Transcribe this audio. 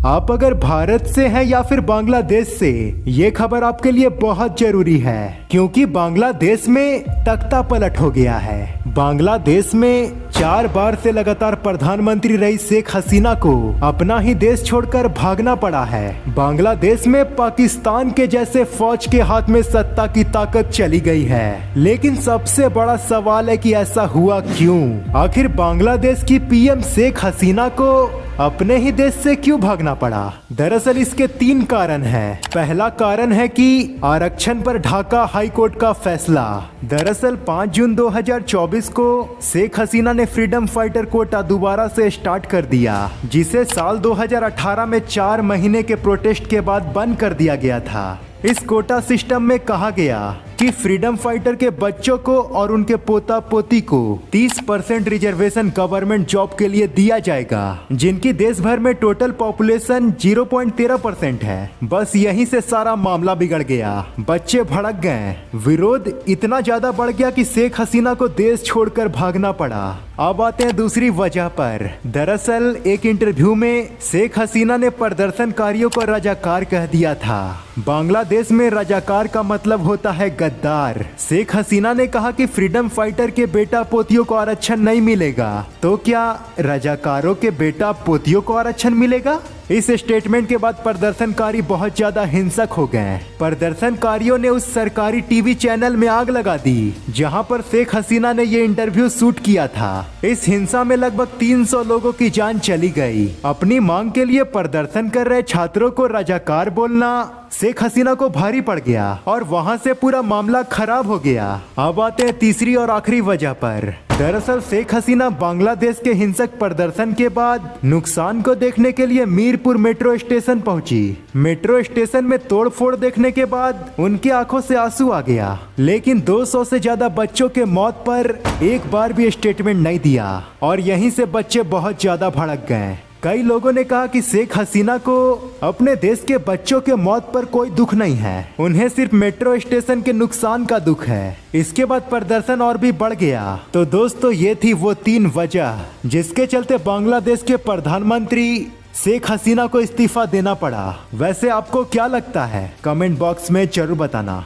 आप अगर भारत से हैं या फिर बांग्लादेश से, ये खबर आपके लिए बहुत जरूरी है क्योंकि बांग्लादेश में तख्ता पलट हो गया है। बांग्लादेश में 4 बार से लगातार प्रधानमंत्री रही शेख हसीना को अपना ही देश छोड़कर भागना पड़ा है। बांग्लादेश में पाकिस्तान के जैसे फौज के हाथ में सत्ता की ताकत चली गई है, लेकिन सबसे बड़ा सवाल है कि ऐसा हुआ क्यों? आखिर बांग्लादेश की पीएम शेख हसीना को अपने ही देश से क्यों भागना पड़ा? दरअसल इसके 3 कारण हैं। पहला कारण है कि आरक्षण पर ढाका हाई कोर्ट का फैसला। दरअसल 5 जून 2024 को शेख हसीना ने फ्रीडम फाइटर कोटा दोबारा से स्टार्ट कर दिया, जिसे साल 2018 में 4 महीने के प्रोटेस्ट के बाद बंद कर दिया गया था। इस कोटा सिस्टम में कहा गया कि फ्रीडम फाइटर के बच्चों को और उनके पोता पोती को 30% रिजर्वेशन गवर्नमेंट जॉब के लिए दिया जाएगा, जिनकी देश भर में टोटल पॉपुलेशन 0.13% है। बस यहीं से सारा मामला बिगड़ गया, बच्चे भड़क गए, विरोध इतना ज्यादा बढ़ गया कि शेख हसीना को देश छोड़कर भागना पड़ा। अब आते हैं दूसरी वजह पर। दरअसल एक इंटरव्यू में शेख हसीना ने प्रदर्शनकारियों को रजाकार कह दिया था। बांग्लादेश में रजाकार का मतलब होता है गद्दार। शेख हसीना ने कहा कि फ्रीडम फाइटर के बेटा पोतियों को आरक्षण नहीं मिलेगा, तो क्या रजाकारों के बेटा पोतियों को आरक्षण मिलेगा? इस स्टेटमेंट के बाद प्रदर्शनकारी बहुत ज्यादा हिंसक हो गए। प्रदर्शनकारियों ने उस सरकारी टीवी चैनल में आग लगा दी जहां पर शेख हसीना ने ये इंटरव्यू शूट किया था। इस हिंसा में लगभग 300 लोगों की जान चली गई। अपनी मांग के लिए प्रदर्शन कर रहे छात्रों को रजाकार बोलना शेख हसीना को भारी पड़ गया और वहां से पूरा मामला खराब हो गया। अब आते हैं तीसरी और आखिरी वजह पर। दरअसल शेख हसीना बांग्लादेश के हिंसक प्रदर्शन के बाद नुकसान को देखने के लिए मीरपुर मेट्रो स्टेशन पहुंची। मेट्रो स्टेशन में तोड़फोड़ देखने के बाद उनकी आंखों से आंसू आ गया, लेकिन 200 से ज्यादा बच्चों के मौत पर एक बार भी स्टेटमेंट नहीं दिया और यहीं से बच्चे बहुत ज्यादा भड़क गए। कई लोगों ने कहा कि शेख हसीना को अपने देश के बच्चों के मौत पर कोई दुख नहीं है, उन्हें सिर्फ मेट्रो स्टेशन के नुकसान का दुख है। इसके बाद प्रदर्शन और भी बढ़ गया। तो दोस्तों, ये थी वो 3 वजह जिसके चलते बांग्लादेश के प्रधानमंत्री शेख हसीना को इस्तीफा देना पड़ा। वैसे आपको क्या लगता है? कमेंट बॉक्स में जरूर बताना।